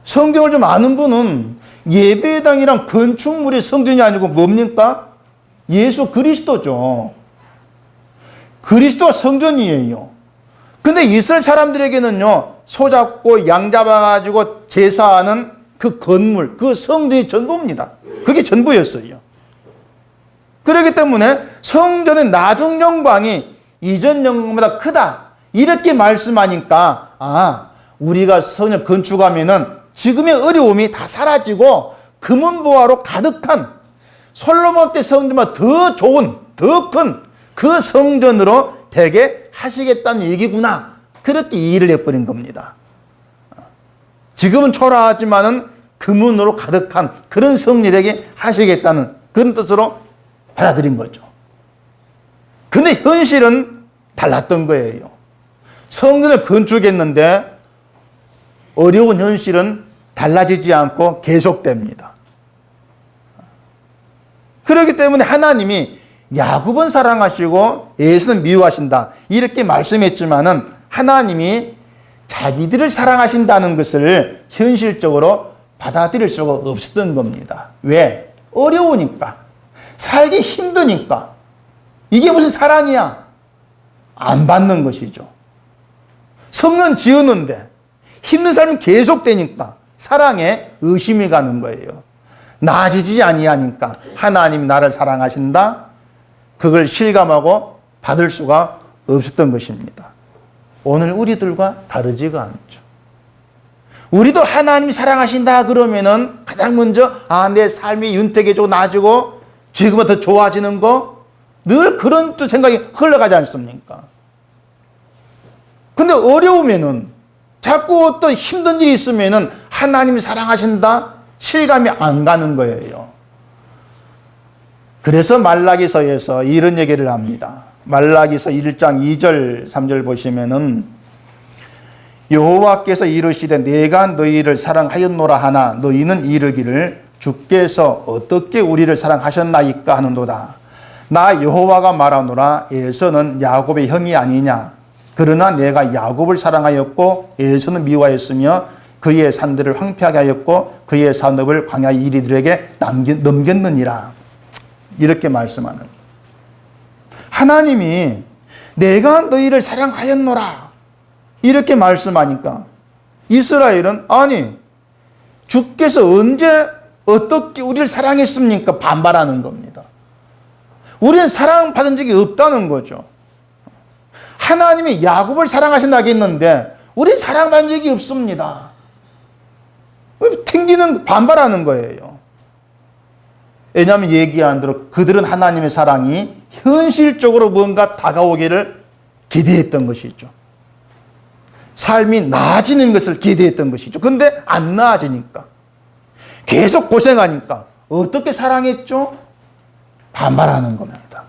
성경을 좀 아는 분은 예배당이랑 건축물이 성전이 아니고 뭡니까? 예수 그리스도죠. 그리스도가 성전이에요. 근데 이스라엘 사람들에게는요, 소잡고 양 잡아가지고 제사하는 그 건물, 그 성전이 전부입니다. 그게 전부였어요. 그렇기 때문에 성전의 나중 영광이 이전 영광보다 크다. 이렇게 말씀하니까, 아, 우리가 성전 건축하면은 지금의 어려움이 다 사라지고 금은보화로 가득한 솔로몬 때 성전보다 더 좋은, 더 큰 그 성전으로 되게 하시겠다는 얘기구나. 그렇게 이해를 해버린 겁니다. 지금은 초라하지만은 금은으로 가득한 그런 성전이 되게 하시겠다는 그런 뜻으로 받아들인 거죠. 근데 현실은 달랐던 거예요. 성전을 건축했는데 어려운 현실은 달라지지 않고 계속됩니다. 그렇기 때문에 하나님이 야곱은 사랑하시고 에서는 미워하신다. 이렇게 말씀했지만은 하나님이 자기들을 사랑하신다는 것을 현실적으로 받아들일 수가 없었던 겁니다. 왜? 어려우니까. 살기 힘드니까. 이게 무슨 사랑이야? 안 받는 것이죠. 성은 지었는데 힘든 삶이 계속되니까 사랑에 의심이 가는 거예요. 나아지지 아니하니까 하나님 나를 사랑하신다. 그걸 실감하고 받을 수가 없었던 것입니다. 오늘 우리들과 다르지가 않죠. 우리도 하나님이 사랑하신다 그러면은 가장 먼저 내 삶이 윤택해지고 나아지고 지금은 더 좋아지는 거 늘 그런 생각이 흘러가지 않습니까? 근데 어려우면은 자꾸 어떤 힘든 일이 있으면은 하나님이 사랑하신다 실감이 안 가는 거예요. 그래서 말라기서에서 이런 얘기를 합니다. 말라기서 1장 2절 3절 보시면은 여호와께서 이르시되 내가 너희를 사랑하였노라 하나 너희는 이르기를 주께서 어떻게 우리를 사랑하셨나이까 하는도다. 나 여호와가 말하노라 에서는 야곱의 형이 아니냐. 그러나 내가 야곱을 사랑하였고 에서는 미워하였으며 그의 산들을 황폐하게 하였고 그의 산업을 광야 이리들에게 넘겼느니라. 이렇게 말씀하는 하나님이 내가 너희를 사랑하였노라 이렇게 말씀하니까 이스라엘은 아니 주께서 언제 어떻게 우리를 사랑했습니까? 반발하는 겁니다. 우리는 사랑받은 적이 없다는 거죠. 하나님이 야곱을 사랑하신다고 했는데 우리는 사랑받은 적이 없습니다. 튕기는 반발하는 거예요. 왜냐하면 얘기 안 들어 그들은 하나님의 사랑이 현실적으로 뭔가 다가오기를 기대했던 것이죠. 삶이 나아지는 것을 기대했던 것이죠. 근데 안 나아지니까, 계속 고생하니까 어떻게 사랑했죠? 반발하는 겁니다.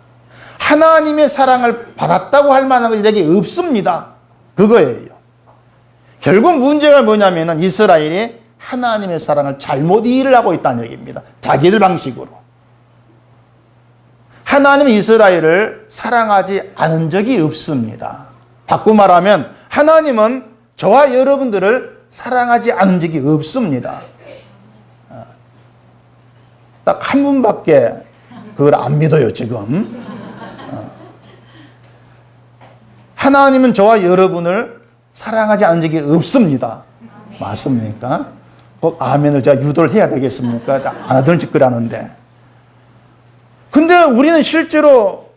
하나님의 사랑을 받았다고 할 만한 것이 내게 없습니다. 그거예요. 결국 문제가 뭐냐면은 이스라엘이 하나님의 사랑을 잘못 이해를 하고 있다는 얘기입니다. 자기들 방식으로. 하나님은 이스라엘을 사랑하지 않은 적이 없습니다. 바꿔 말하면 하나님은 저와 여러분들을 사랑하지 않은 적이 없습니다. 딱 한 분밖에 그걸 안 믿어요, 지금. 하나님은 저와 여러분을 사랑하지 않은 적이 없습니다. 맞습니까? 꼭 아멘을 제가 유도를 해야 되겠습니까? 안 하던 짓거리 하는데. 근데 우리는 실제로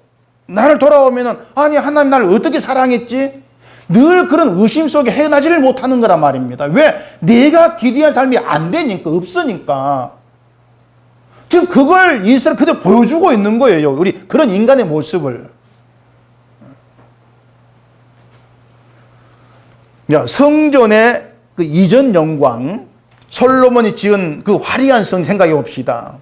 나를 돌아오면은, 아니, 하나님 나를 어떻게 사랑했지? 늘 그런 의심 속에 헤어나지를 못하는 거란 말입니다. 왜? 내가 기대한 삶이 안 되니까, 없으니까. 지금 그걸 이스라엘 그대로 보여주고 있는 거예요. 우리 그런 인간의 모습을. 성전의 그 이전 영광, 솔로몬이 지은 그 화려한 성 생각해 봅시다.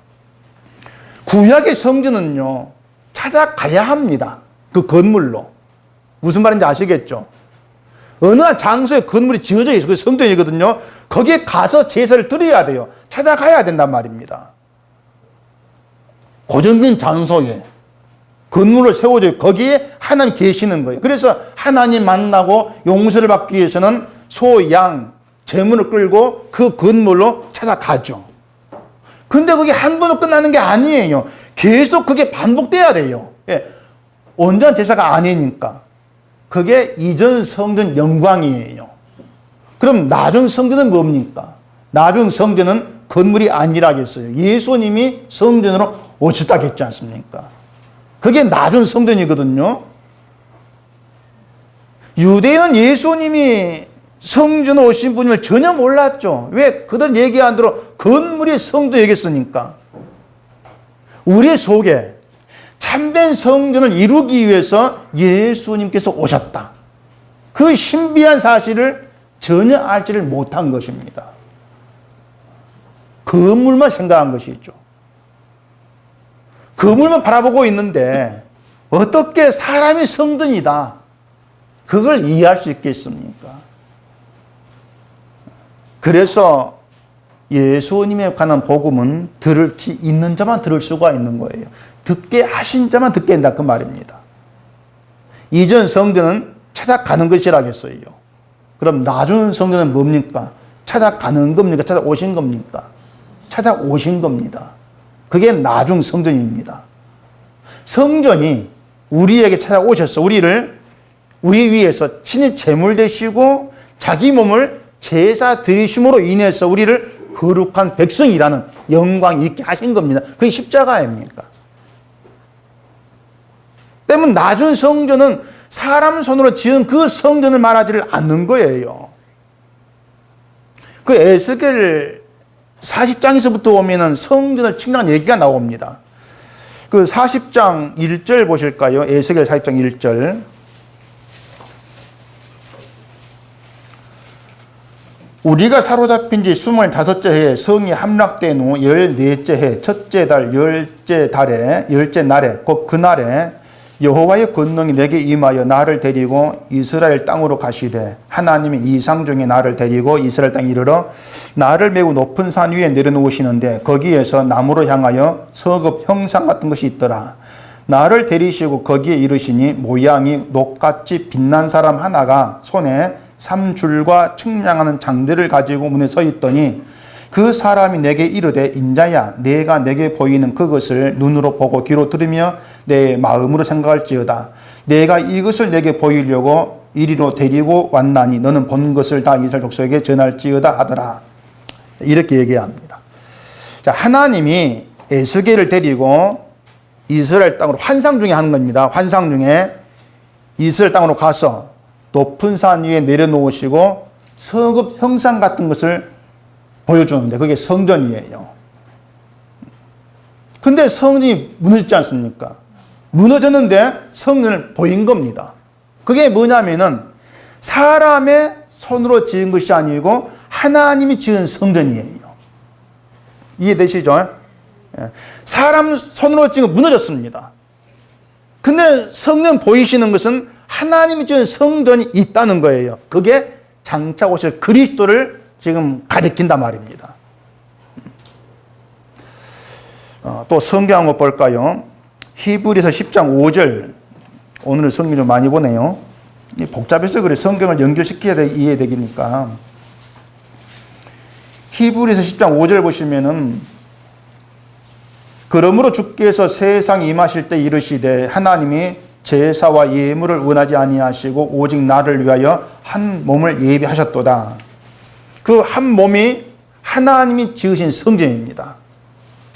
구약의 성전은요, 찾아가야 합니다. 그 건물로. 무슨 말인지 아시겠죠? 어느 한 장소에 건물이 지어져 있어. 그 성전이거든요. 거기에 가서 제사를 드려야 돼요. 찾아가야 된단 말입니다. 고정된 장소에 건물을 세워줘요. 거기에 하나님 계시는 거예요. 그래서 하나님 만나고 용서를 받기 위해서는 소, 양, 제물을 끌고 그 건물로 찾아가죠. 근데 그게 한 번으로 끝나는 게 아니에요. 계속 그게 반복돼야 돼요. 예. 온전한 제사가 아니니까. 그게 이전 성전 영광이에요. 그럼 나중 성전은 뭡니까? 나중 성전은 건물이 아니라겠어요. 예수님이 성전으로 오셨다고 했지 않습니까? 그게 나중 성전이거든요. 유대인은 예수님이 성전에 오신 분임을 전혀 몰랐죠. 왜? 그들 얘기 안 들어. 건물이 성전 얘기했으니까. 우리 속에 참된 성전을 이루기 위해서 예수님께서 오셨다. 그 신비한 사실을 전혀 알지를 못한 것입니다. 건물만 생각한 것이죠. 건물만 바라보고 있는데 어떻게 사람이 성전이다. 그걸 이해할 수 있겠습니까? 그래서 예수님에 관한 복음은 들을 기 있는 자만 들을 수가 있는 거예요. 듣게 하신 자만 듣게 된다 그 말입니다. 이전 성전은 찾아가는 것이라겠어요. 그럼 나중 성전은 뭡니까? 찾아가는 겁니까? 찾아오신 겁니까? 찾아오신 겁니다. 그게 나중 성전입니다. 성전이 우리에게 찾아오셔서 우리 위해서 친히 제물 되시고 자기 몸을 제사 드리심으로 인해서 우리를 거룩한 백성이라는 영광이 있게 하신 겁니다. 그게 십자가입니까? 때문에 나중 성전은 사람 손으로 지은 그 성전을 말하지를 않는 거예요. 그 에스겔 40장에서부터 보면은 성전을 칭찬하는 얘기가 나옵니다. 그 40장 1절 보실까요? 에스겔 40장 1절. 우리가 사로잡힌 지 25째 해에 성이 함락된 후 14째 해 첫째 달 10째 달에 10째 날에 곧 그날에 여호와의 권능이 내게 임하여 나를 데리고 이스라엘 땅으로 가시되 하나님이 이상 중에 나를 데리고 이스라엘 땅에 이르러 나를 매우 높은 산 위에 내려놓으시는데 거기에서 나무로 향하여 서급 형상 같은 것이 있더라. 나를 데리시고 거기에 이르시니 모양이 녹같이 빛난 사람 하나가 손에 3줄과 측량하는 장대를 가지고 문에 서 있더니 그 사람이 내게 이르되 인자야 내가 내게 보이는 그것을 눈으로 보고 귀로 들으며 내 마음으로 생각할지어다. 내가 이것을 내게 보이려고 이리로 데리고 왔나니 너는 본 것을 다 이스라엘 족속에게 전할지어다 하더라. 이렇게 얘기합니다. 자, 하나님이 에스겔을 데리고 이스라엘 땅으로 환상 중에 하는 겁니다. 환상 중에 이스라엘 땅으로 가서 높은 산 위에 내려놓으시고 서급 형상 같은 것을 보여주는데 그게 성전이에요. 근데 성전이 무너졌지 않습니까? 무너졌는데 성전을 보인 겁니다. 그게 뭐냐면은 사람의 손으로 지은 것이 아니고 하나님이 지은 성전이에요. 이해되시죠? 사람 손으로 지은 건 무너졌습니다. 근데 성전 보이시는 것은 하나님이 지은 성전이 있다는 거예요. 그게 장차 오실 그리스도를 지금 가리킨단 말입니다. 또 성경 한번 볼까요? 히브리서 10장 5절. 오늘은 성경 좀 많이 보네요. 복잡해서 그래. 성경을 연결시켜야 이해되니까. 히브리서 10장 5절 보시면은 그러므로 주께서 세상 임하실 때 이르시되 하나님이 제사와 예물을 원하지 아니하시고 오직 나를 위하여 한 몸을 예비하셨도다. 그 한 몸이 하나님이 지으신 성전입니다.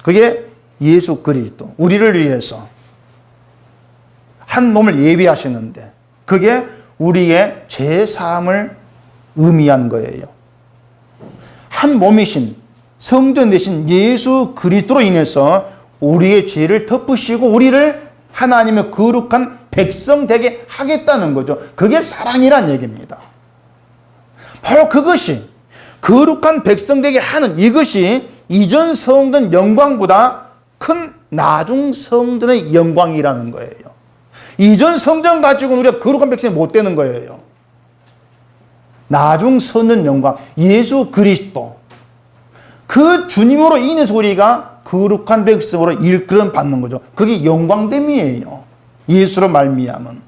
그게 예수 그리스도, 우리를 위해서 한 몸을 예비하시는데 그게 우리의 죄사함을 의미한 거예요. 한 몸이신 성전 되신 예수 그리스도로 인해서 우리의 죄를 덮으시고 우리를 하나님의 거룩한 백성 되게 하겠다는 거죠. 그게 사랑이란 얘기입니다. 바로 그것이 거룩한 백성 되게 하는 이것이 이전 성전 영광보다 큰 나중 성전의 영광이라는 거예요. 이전 성전 가지고는 우리가 거룩한 백성이 못 되는 거예요. 나중 성전 영광, 예수 그리스도. 그 주님으로 인해서 우리가 거룩한 백성으로 일컬음 받는 거죠. 그게 영광됨이에요. 예수로 말미암은.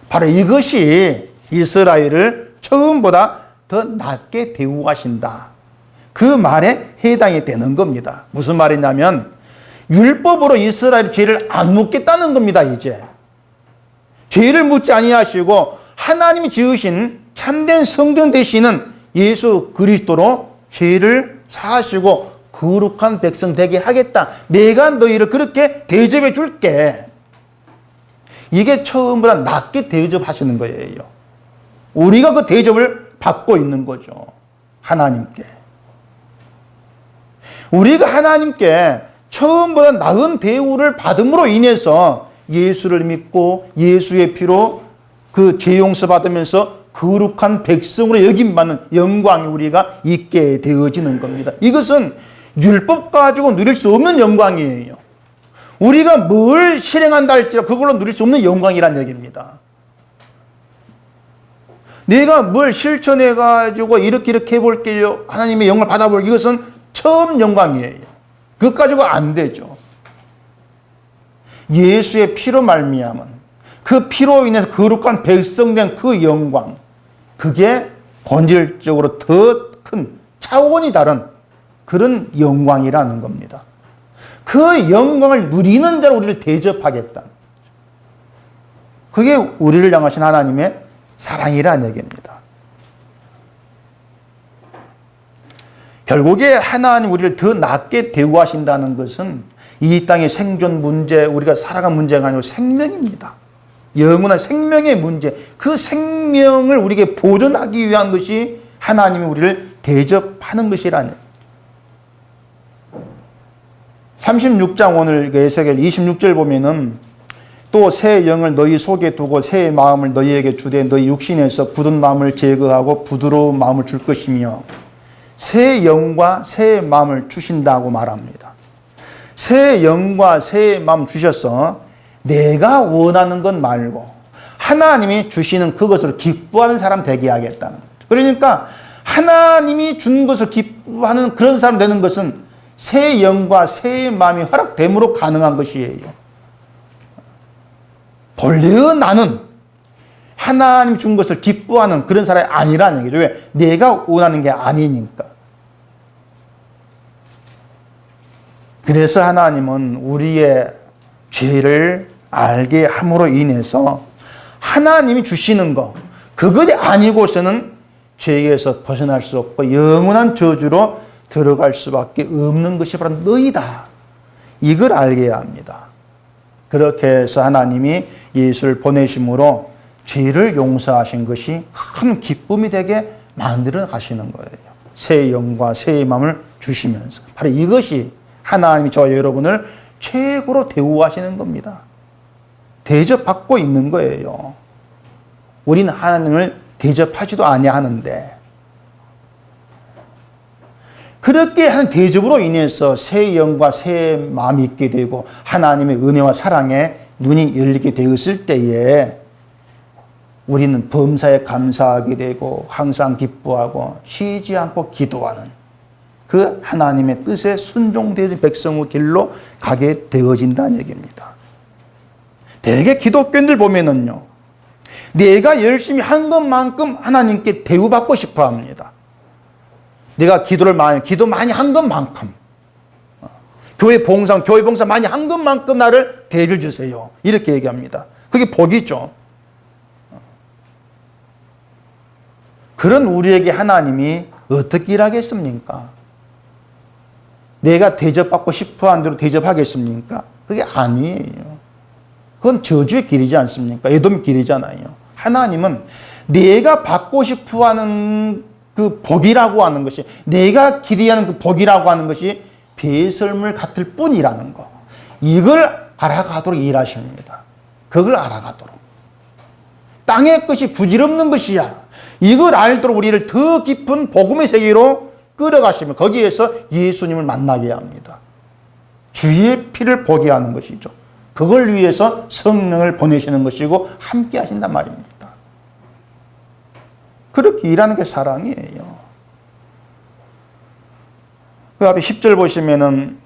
바로 이것이 이스라엘을 처음보다 더 낮게 대우하신다. 그 말에 해당이 되는 겁니다. 무슨 말이냐면 율법으로 이스라엘 죄를 안 묻겠다는 겁니다. 이제 죄를 묻지 아니하시고 하나님이 지으신 참된 성전 되시는 예수 그리스도로 죄를 사하시고 거룩한 백성 되게 하겠다. 내가 너희를 그렇게 대접해 줄게. 이게 처음보다 낮게 대접하시는 거예요. 우리가 그 대접을 받고 있는 거죠. 하나님께. 우리가 하나님께 처음보다 나은 대우를 받음으로 인해서 예수를 믿고 예수의 피로 그 죄 용서 받으면서 거룩한 백성으로 여김받는 영광이 우리가 있게 되어지는 겁니다. 이것은 율법 가지고 누릴 수 없는 영광이에요. 우리가 뭘 실행한다 할지라도 그걸로 누릴 수 없는 영광이란 얘기입니다. 내가 뭘 실천해가지고 이렇게 해볼게요. 하나님의 영광을 받아볼 이것은 처음 영광이에요. 그것 가지고 안 되죠. 예수의 피로 말미암은 그 피로 인해서 거룩한 백성된 그 영광, 그게 본질적으로 더 큰 차원이 다른 그런 영광이라는 겁니다. 그 영광을 누리는 자로 우리를 대접하겠다. 그게 우리를 향하신 하나님의 사랑이라는 얘기입니다. 결국에 하나님 우리를 더 낮게 대우하신다는 것은 이 땅의 생존 문제, 우리가 살아간 문제가 아니고 생명입니다. 영원한 생명의 문제, 그 생명을 우리에게 보존하기 위한 것이 하나님이 우리를 대접하는 것이라는. 36장 오늘 에스겔 26절 보면은 또 새 영을 너희 속에 두고 새 마음을 너희에게 주되 너희 육신에서 굳은 마음을 제거하고 부드러운 마음을 줄 것이며 새 영과 새 마음을 주신다고 말합니다. 새 영과 새 마음 주셔서 내가 원하는 것 말고 하나님이 주시는 그것으로 기뻐하는 사람 되게 하겠다는 거죠. 그러니까 하나님이 준 것을 기뻐하는 그런 사람 되는 것은 새 영과 새 마음이 허락됨으로 가능한 것이에요. 본래의 나는 하나님 준 것을 기뻐하는 그런 사람이 아니라는 얘기죠. 왜? 내가 원하는 게 아니니까. 그래서 하나님은 우리의 죄를 알게 함으로 인해서 하나님이 주시는 것, 그것이 아니고서는 죄에서 벗어날 수 없고 영원한 저주로 들어갈 수밖에 없는 것이 바로 너희다. 이걸 알게 합니다. 그렇게 해서 하나님이 예수를 보내심으로 죄를 용서하신 것이 큰 기쁨이 되게 만들어 가시는 거예요. 새 영과 새 마음을 주시면서. 바로 이것이 하나님이 저와 여러분을 최고로 대우하시는 겁니다. 대접받고 있는 거예요. 우리는 하나님을 대접하지도 아니하는데, 그렇게 하는 대접으로 인해서 새 영과 새 마음이 있게 되고 하나님의 은혜와 사랑에 눈이 열리게 되었을 때에 우리는 범사에 감사하게 되고 항상 기뻐하고 쉬지 않고 기도하는 그 하나님의 뜻에 순종되어진 백성의 길로 가게 되어진다는 얘기입니다. 대개 기독교인들 보면은요, 내가 열심히 한 것만큼 하나님께 대우받고 싶어 합니다. 내가 기도 많이 한 것만큼, 교회 봉사 많이 한 것만큼 나를 대를 주세요. 이렇게 얘기합니다. 그게 복이죠. 그런 우리에게 하나님이 어떻게 일하겠습니까? 내가 대접받고 싶어 하는 대로 대접하겠습니까? 그게 아니에요. 그건 저주의 길이지 않습니까? 에돔의 길이잖아요. 하나님은 내가 받고 싶어 하는 그 복이라고 하는 것이, 내가 기대하는 그 복이라고 하는 것이 배설물 같을 뿐이라는 거. 이걸 알아가도록 일하십니다. 그걸 알아가도록. 땅의 것이 부질없는 것이야. 이걸 알도록 우리를 더 깊은 복음의 세계로 끌어가시면 거기에서 예수님을 만나게 합니다. 주의 피를 보게 하는 것이죠. 그걸 위해서 성령을 보내시는 것이고 함께 하신단 말입니다. 그렇게 일하는 게 사랑이에요. 그 앞에 10절 보시면은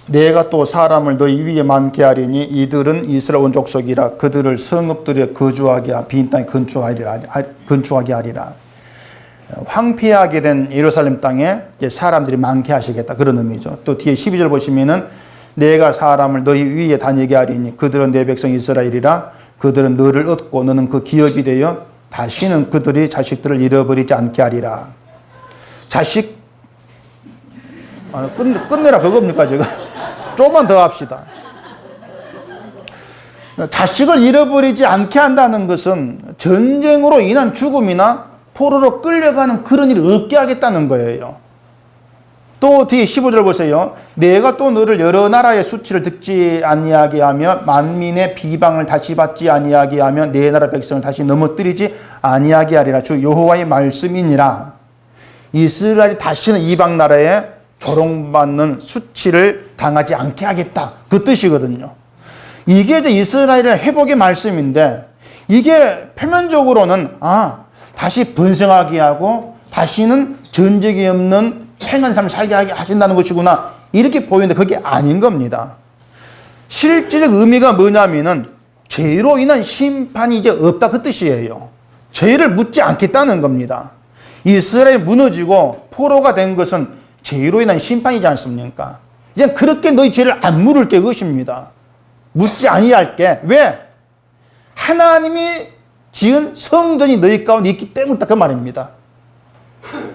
내가 또 사람을 너희 위에 많게 하리니 이들은 이스라엘 온 족속이라 그들을 성읍들에 거주하게 빈 땅에 건축하게 하리라. 황폐하게 된 예루살렘 땅에 사람들이 많게 하시겠다, 그런 의미죠. 또 뒤에 12절 보시면은 내가 사람을 너희 위에 다니게 하리니 그들은 내 백성 이스라엘이라. 그들은 너를 얻고 너는 그 기업이 되어 다시는 그들이 자식들을 잃어버리지 않게 하리라. 자식 끝내라 그겁니까 지금? 조금만 더 합시다. 자식을 잃어버리지 않게 한다는 것은 전쟁으로 인한 죽음이나 포로로 끌려가는 그런 일을 없게 하겠다는 거예요. 또 뒤에 15절 보세요. 내가 또 너를 여러 나라의 수치를 듣지 아니하게 하며 만민의 비방을 다시 받지 아니하게 하며 내 나라 백성을 다시 넘어뜨리지 아니하게 하리라. 주 여호와의 말씀이니라. 이스라엘이 다시는 이방 나라에 조롱받는 수치를 당하지 않게 하겠다, 그 뜻이거든요. 이게 이제 이스라엘의 회복의 말씀인데, 이게 표면적으로는 다시 번성하게 하고 다시는 전쟁이 없는 행한 삶을 살게 하신다는 것이구나, 이렇게 보이는데 그게 아닌 겁니다. 실질적 의미가 뭐냐면은 죄로 인한 심판이 이제 없다, 그 뜻이에요. 죄를 묻지 않겠다는 겁니다. 이스라엘이 무너지고 포로가 된 것은 죄로 인한 심판이지 않습니까? 이제 그렇게 너희 죄를 안 물을 게 것입니다. 묻지 아니할게. 왜? 하나님이 지은 성전이 너희 가운데 있기 때문이다, 그 말입니다.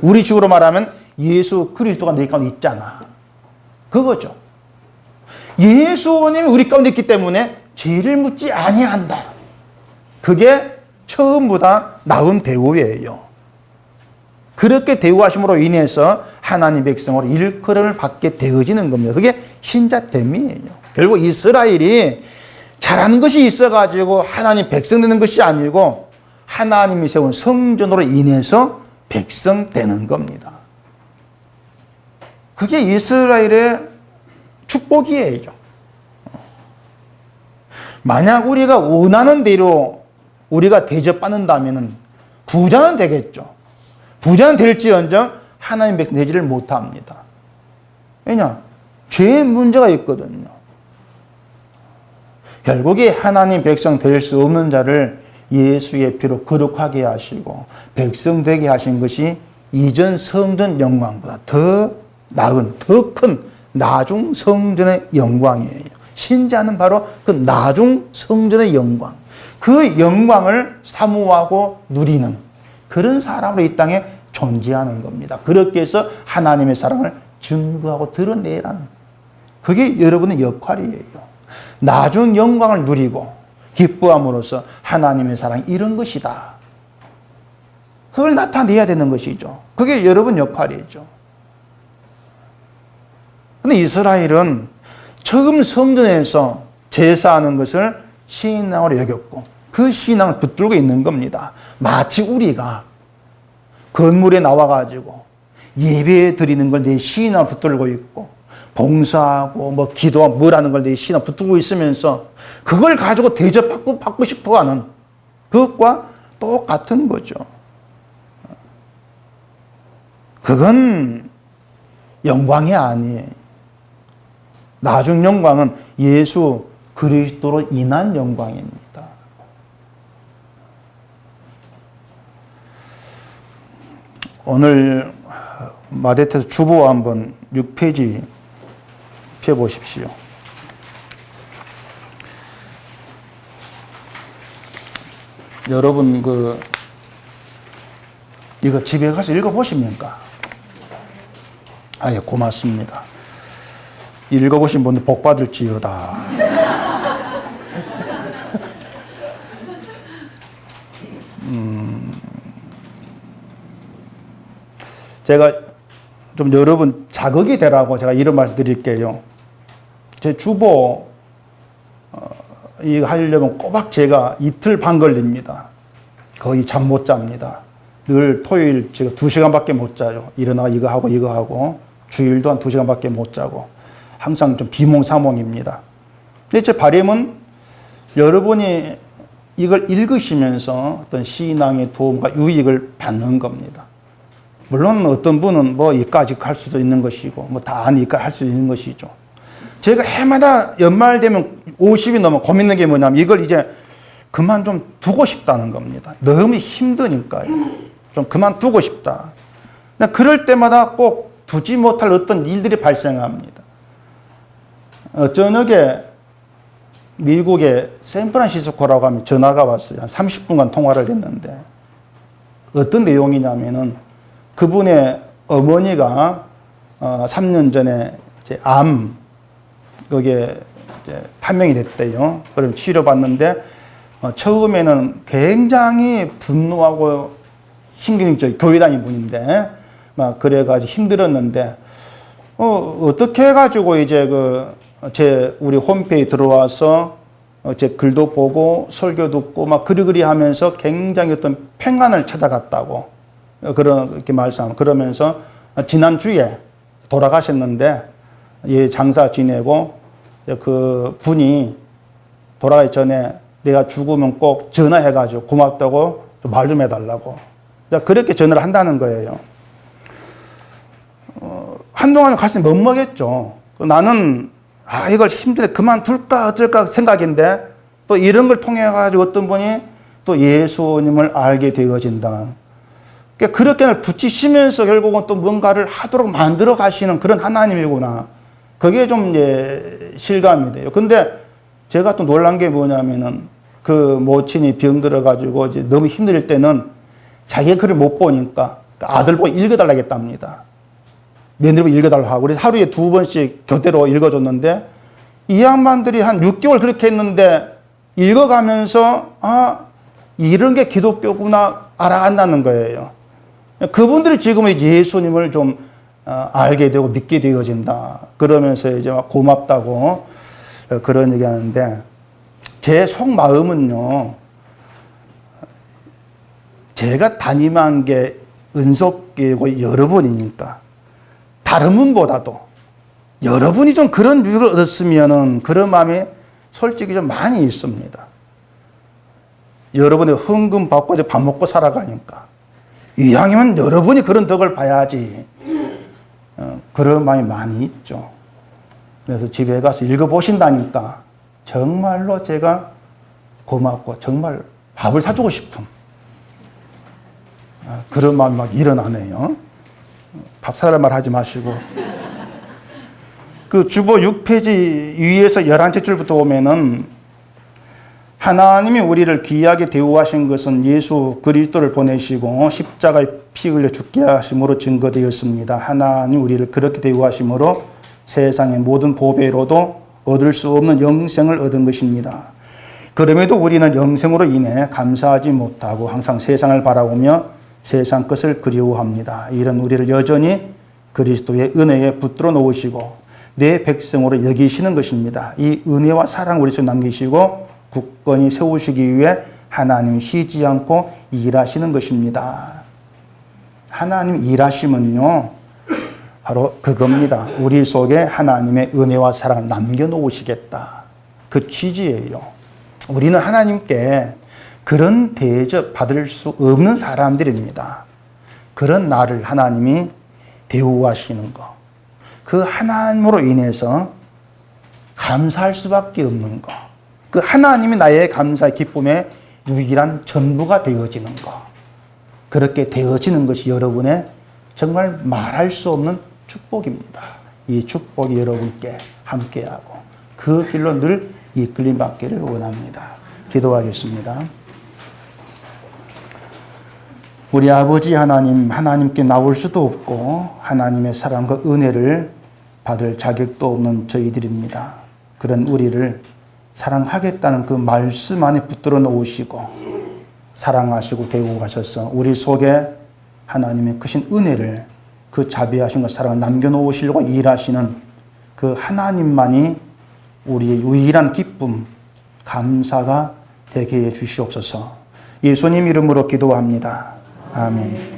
우리 식으로 말하면 예수 그리스도가 너희 가운데 있잖아, 그거죠. 예수님이 우리 가운데 있기 때문에 죄를 묻지 아니한다. 그게 처음보다 나은 대우예요. 그렇게 대우하심으로 인해서 하나님 백성으로 일컬음을 받게 되어지는 겁니다. 그게 신자됨이에요. 결국 이스라엘이 잘하는 것이 있어가지고 하나님 백성 되는 것이 아니고 하나님이 세운 성전으로 인해서 백성 되는 겁니다. 그게 이스라엘의 축복이에요. 만약 우리가 원하는 대로 우리가 대접받는다면 부자는 되겠죠. 부자는 될지언정 하나님 백성 되지를 못합니다. 왜냐? 죄의 문제가 있거든요. 결국에 하나님 백성 될 수 없는 자를 예수의 피로 거룩하게 하시고 백성 되게 하신 것이 이전 성전 영광보다 더 나은, 더 큰 나중 성전의 영광이에요. 신자는 바로 그 나중 성전의 영광, 그 영광을 사모하고 누리는 그런 사람으로 이 땅에 존재하는 겁니다. 그렇게 해서 하나님의 사랑을 증거하고 드러내라는, 그게 여러분의 역할이에요. 나중 영광을 누리고 기뻐함으로써 하나님의 사랑이 이런 것이다, 그걸 나타내야 되는 것이죠. 그게 여러분 역할이죠. 근데 이스라엘은 처음 성전에서 제사하는 것을 신앙으로 여겼고 그 신앙을 붙들고 있는 겁니다. 마치 우리가 건물에 나와가지고 예배 드리는 걸 내 신앙을 붙들고 있고, 봉사하고 뭐 기도하고 뭐라는 걸 내 신앙을 붙들고 있으면서 그걸 가지고 대접받고 싶어 하는 그것과 똑같은 거죠. 그건 영광이 아니에요. 나중 영광은 예수 그리스도로 인한 영광입니다. 오늘 마데테서 주보 한번 6페이지 펴보십시오. 여러분 이거 집에 가서 읽어보십니까? 아예 고맙습니다. 읽어보신 분들 복 받을지어다. 제가 좀 여러분 자극이 되라고 제가 이런 말씀 드릴게요. 제 주보 이거 하려면 꼬박 제가 이틀 반 걸립니다. 거의 잠 못 잡니다. 늘 토요일 제가 2시간밖에 못 자요. 일어나 이거 하고 주일도 한 2시간밖에 못 자고 항상 좀 비몽사몽입니다. 근데 제 바람은 여러분이 이걸 읽으시면서 어떤 신앙의 도움과 유익을 받는 겁니다. 물론 어떤 분은 뭐 이까지 할 수도 있는 것이고 뭐 다 아니까 할 수 있는 것이죠. 제가 해마다 연말 되면 50이 넘어 고민하는 게 뭐냐면 이걸 이제 그만 좀 두고 싶다는 겁니다. 너무 힘드니까요. 좀 그만두고 싶다. 그럴 때마다 꼭 두지 못할 어떤 일들이 발생합니다. 저녁에 미국의 샌프란시스코라고 하면 전화가 왔어요. 한 30분간 통화를 했는데 어떤 내용이냐면은 그분의 어머니가 3년 전에 이제 거기에 이제 판명이 됐대요. 그럼 치료받는데 처음에는 굉장히 분노하고 신경질 교회 다닌 분인데 막 그래가지고 힘들었는데 어떻게 해가지고 이제 우리 홈페이지 들어와서 제 글도 보고 설교 듣고 막 그리그리 하면서 굉장히 어떤 평안을 찾아갔다고 그렇게 그러면서 지난주에 돌아가셨는데 예 장사 지내고 그 분이 돌아가기 전에 내가 죽으면 꼭 전화해가지고 고맙다고 말 좀 해달라고 그렇게 전화를 한다는 거예요. 한동안 가슴이 먹먹했죠. 나는 이걸 힘들게 그만둘까 어쩔까 생각인데 또 이런 걸 통해 가지고 어떤 분이 또 예수님을 알게 되어진다. 그러니까 그렇게 붙이시면서 결국은 또 뭔가를 하도록 만들어 가시는 그런 하나님이구나. 그게 좀 실감이 돼요. 근데 제가 또 놀란 게 뭐냐면은 그 모친이 병들어 가지고 이제 너무 힘들 때는 자기가 글을 못 보니까 아들 보고 읽어달라고 했답니다. 며느리 보고 읽어달라고 하고 그래서 하루에 2번씩 교대로 읽어줬는데 이 양반들이 한 6개월 그렇게 했는데 읽어가면서 이런 게 기독교구나 알아간다는 거예요. 그분들이 지금 이제 예수님을 좀 알게 되고 믿게 되어진다. 그러면서 이제 막 고맙다고 그런 얘기 하는데 제 속마음은요. 제가 담임한 게 은속교회고 여러분이니까 다른 분보다도 여러분이 좀 그런 유익을 얻었으면은 그런 마음이 솔직히 좀 많이 있습니다. 여러분의 헌금 받고 이제 밥 먹고 살아가니까 이왕이면 여러분이 그런 덕을 봐야지. 그런 마음이 많이 있죠. 그래서 집에 가서 읽어보신다니까 정말로 제가 고맙고 정말 밥을 사주고 싶은 그런 마음이 막 일어나네요. 밥 사달 말 하지 마시고. 그 주보 6페이지 위에서 11줄부터 보면은 하나님이 우리를 귀하게 대우하신 것은 예수 그리스도를 보내시고 십자가에 피 흘려 죽게 하심으로 증거되었습니다. 하나님 우리를 그렇게 대우하심으로 세상의 모든 보배로도 얻을 수 없는 영생을 얻은 것입니다. 그럼에도 우리는 영생으로 인해 감사하지 못하고 항상 세상을 바라보며 세상 것을 그리워합니다. 이런 우리를 여전히 그리스도의 은혜에 붙들어 놓으시고 내 백성으로 여기시는 것입니다. 이 은혜와 사랑 우리 속에 남기시고 굳건히 세우시기 위해 하나님 쉬지 않고 일하시는 것입니다. 하나님 일하시면요, 바로 그겁니다. 우리 속에 하나님의 은혜와 사랑을 남겨놓으시겠다. 그 취지예요. 우리는 하나님께 그런 대접 받을 수 없는 사람들입니다. 그런 나를 하나님이 대우하시는 것. 그 하나님으로 인해서 감사할 수밖에 없는 것. 그 하나님이 나의 감사의 기쁨의 유일한 전부가 되어지는 것. 그렇게 되어지는 것이 여러분의 정말 말할 수 없는 축복입니다. 이 축복이 여러분께 함께하고 그 길로 늘 이끌림 받기를 원합니다. 기도하겠습니다. 우리 아버지 하나님, 하나님께 나올 수도 없고 하나님의 사랑과 은혜를 받을 자격도 없는 저희들입니다. 그런 우리를 사랑하겠다는 그 말씀 안에 붙들어 놓으시고 사랑하시고 대우하셔서 우리 속에 하나님의 크신 은혜를, 그 자비하신 사랑을 남겨놓으시려고 일하시는 그 하나님만이 우리의 유일한 기쁨, 감사가 되게 해 주시옵소서. 예수님 이름으로 기도합니다. 아멘.